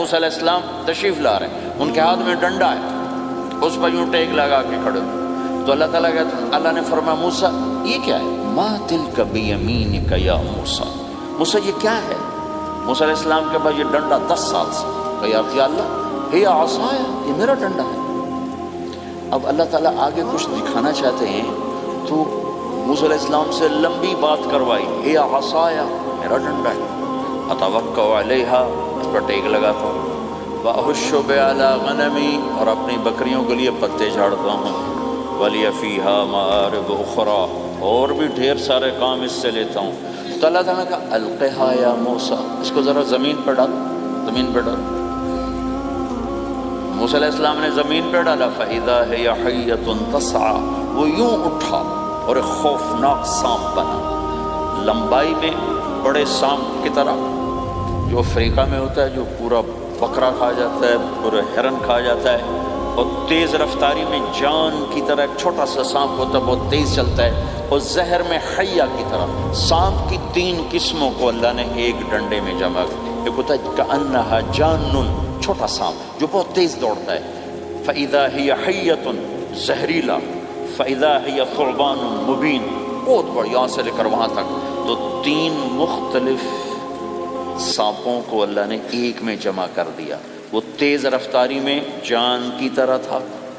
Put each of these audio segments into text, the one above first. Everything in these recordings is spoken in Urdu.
موسیٰ علیہ السلام تشریف لا رہے ہیں، ان کے ہاتھ میں ڈنڈا ہے، اس پر یوں ٹیک لگا کے کھڑے ہو۔ تو اللہ نے فرمایا موسیٰ یہ کیا ہے؟ ما تلک بیمینک یا موسیٰ، موسیٰ یہ کیا ہے؟ موسیٰ علیہ السلام کے بعد یہ ڈنڈا 10 سال سے، کہا یا اللہ ہی عصایا، یہ میرا ڈنڈا ہے۔ اب اللہ تعالیٰ آگے کچھ دکھانا چاہتے ہیں تو موسیٰ علیہ السلام سے لمبی بات کروائی، ہی عصایا میرا ڈنڈا ہے، اتوکل علیہا، اس پر ٹیک لگاتا ہوں، واحش بہا غنمی، اور اپنی بکریوں کے لیے پتے جھاڑتا ہوں، ولی فیہا مآرب اخرى، اور بھی ڈھیر سارے کام اس سے لیتا ہوں۔ تو اللہ تعالیٰ نے کہا القھا یا موسیٰ، اس کو ذرا زمین پہ ڈال، زمین پہ ڈال۔ موسیٰ علیہ السلام نے زمین پہ ڈالا، فَإِذَا هِيَ حَيَّةٌ تَسْعَىٰ، وہ یوں اٹھا اور ایک خوفناک سانپ بنا، لمبائی میں بڑے سانپ کی طرح جو افریقہ میں ہوتا ہے، جو پورا بکرا کھا جاتا ہے، پورا ہرن کھا جاتا ہے، اور تیز رفتاری میں جان کی طرح ایک چھوٹا سا سانپ ہوتا ہے، بہت تیز چلتا ہے، اور زہر میں حیہ کی طرح۔ سانپ کی 3 قسموں کو اللہ نے ایک ڈنڈے میں جمع کیا۔ ایک ہوتا ہے کأنہا جانن، چھوٹا سانپ جو بہت تیز دوڑتا ہے، فَإِذَا هِيَ حَيَّةٌ زہریلا، فَإِذَا هِيَ ثُعْبَانٌ مُبِينٌ، بہت بڑی، یہاں سے لے کر وہاں تک۔ تو 3 مختلف سانپوں کو اللہ نے ایک میں جمع کر دیا۔ وہ تیز رفتاری میں جان کی طرح تھا،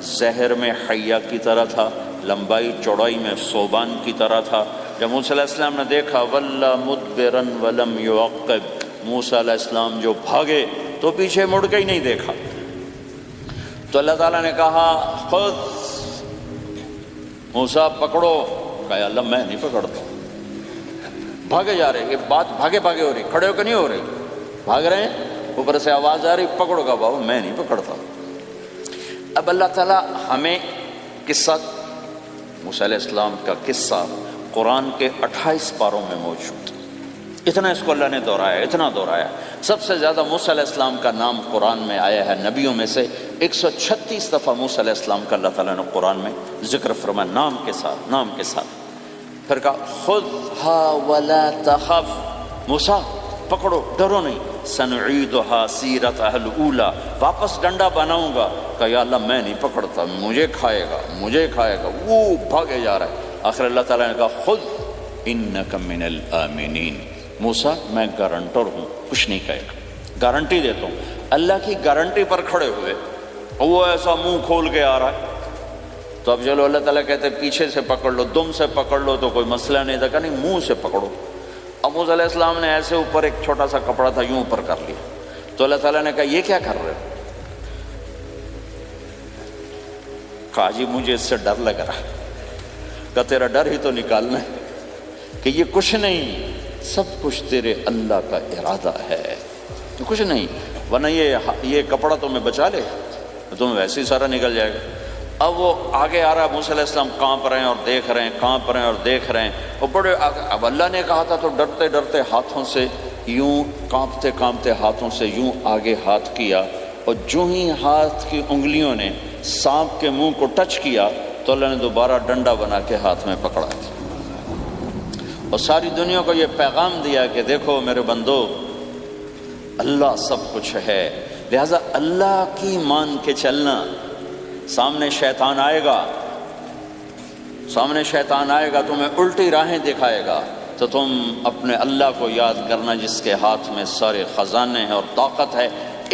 زہر میں حیہ کی طرح تھا، لمبائی چوڑائی میں ثعبان کی طرح تھا۔ جب موسیٰ علیہ السلام نے دیکھا وَلَّا مُدْبِرًا وَلَمْ يُعَقِّبْ، موسیٰ علیہ السلام جو بھاگے تو پیچھے مڑ کے ہی نہیں دیکھا۔ تو اللہ تعالیٰ نے کہا خذ موسیٰ پکڑو، کہا اللہ میں نہیں پکڑتا، بھاگے جا رہے، یہ بات بھاگے بھاگے ہو رہی، کھڑے ہو کے نہیں ہو رہی، بھاگ رہے ہیں، اوپر سے آواز آ رہی پکڑو گا، بابا میں نہیں پکڑتا۔ اب اللہ تعالیٰ ہمیں قصہ موسیٰ علیہ السلام کا قصہ قرآن کے 28 پاروں میں موجود، اتنا اس کو اللہ نے دہرایا، اتنا دہرایا۔ سب سے زیادہ موسیٰ علیہ السلام کا نام قرآن میں آیا ہے، نبیوں میں سے 136 دفعہ موسیٰ علیہ السلام کا اللہ تعالیٰ نے قرآن میں ذکر فرمایا، نام کے ساتھ، نام کے ساتھ۔ پھر کہا خذها ولا تخف، موسیٰ پکڑو ڈرو نہیں، سنعیدها سیرتها الاولی، واپس ڈنڈا بناؤں گا، کہ یا اللہ میں نہیں پکڑتا، مجھے کھائے گا، مجھے کھائے گا، وہ بھاگے جا رہا ہے۔ آخر اللہ تعالیٰ نے کہا خذ انک من الآمنین، موسیٰ میں گارنٹر ہوں، کچھ نہیں کہے گا، گارنٹی دیتا ہوں۔ اللہ کی گارنٹی پر کھڑے ہوئے، وہ ایسا منہ کھول کے آ رہا ہے، تو اب چلو اللہ تعالیٰ کہتے ہیں پیچھے سے پکڑ لو، دم سے پکڑ لو تو کوئی مسئلہ نہیں تھا، کہ نہیں منہ سے پکڑو۔ اب موسیٰ علیہ السلام نے ایسے اوپر ایک چھوٹا سا کپڑا تھا یوں اوپر کر لیا، تو اللہ تعالیٰ نے کہا یہ کیا کر رہے ہو؟ کہا جی مجھے اس سے ڈر لگ رہا ہے۔ کہ تیرا ڈر ہی تو نکالنا ہے، کہ یہ کچھ نہیں، سب کچھ تیرے اللہ کا ارادہ ہے، کچھ نہیں، ورنہ یہ کپڑا تمہیں بچا لے، تمہیں ویسے ہی سارا نکل جائے گا۔ اب وہ آگے آ رہا ہے، موسیٰ علیہ السلام کانپ رہے ہیں اور دیکھ رہے ہیں، کانپ رہے ہیں اور دیکھ رہے ہیں، اور بڑے اب اللہ نے کہا تھا تو ڈرتے ڈرتے ہاتھوں سے یوں، کانپتے کانپتے ہاتھوں سے یوں آگے ہاتھ کیا، اور جو ہی ہاتھ کی انگلیوں نے سانپ کے منہ کو ٹچ کیا تو اللہ نے دوبارہ ڈنڈا بنا کے ہاتھ میں پکڑا تھا، اور ساری دنیا کو یہ پیغام دیا کہ دیکھو میرے بندو، اللہ سب کچھ ہے، لہذا اللہ کی مان کے چلنا۔ سامنے شیطان آئے گا، سامنے شیطان آئے گا، تمہیں الٹی راہیں دکھائے گا، تو تم اپنے اللہ کو یاد کرنا جس کے ہاتھ میں سارے خزانے ہیں اور طاقت ہے۔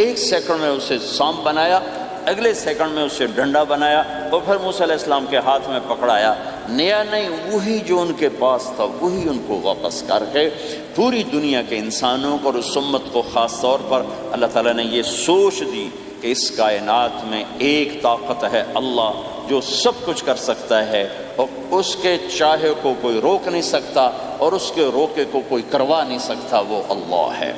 1 سیکنڈ میں اسے سانپ بنایا، اگلے سیکنڈ میں اسے ڈنڈا بنایا، اور پھر موسیٰ علیہ السلام کے ہاتھ میں پکڑایا، نیا نہیں، وہی جو ان کے پاس تھا وہی ان کو واپس کر کے پوری دنیا کے انسانوں کو اور اس امت کو خاص طور پر اللہ تعالیٰ نے یہ سوچ دی کہ اس کائنات میں ایک طاقت ہے، اللہ، جو سب کچھ کر سکتا ہے، اور اس کے چاہے کو کوئی روک نہیں سکتا اور اس کے روکے کو کوئی کروا نہیں سکتا، وہ اللہ ہے۔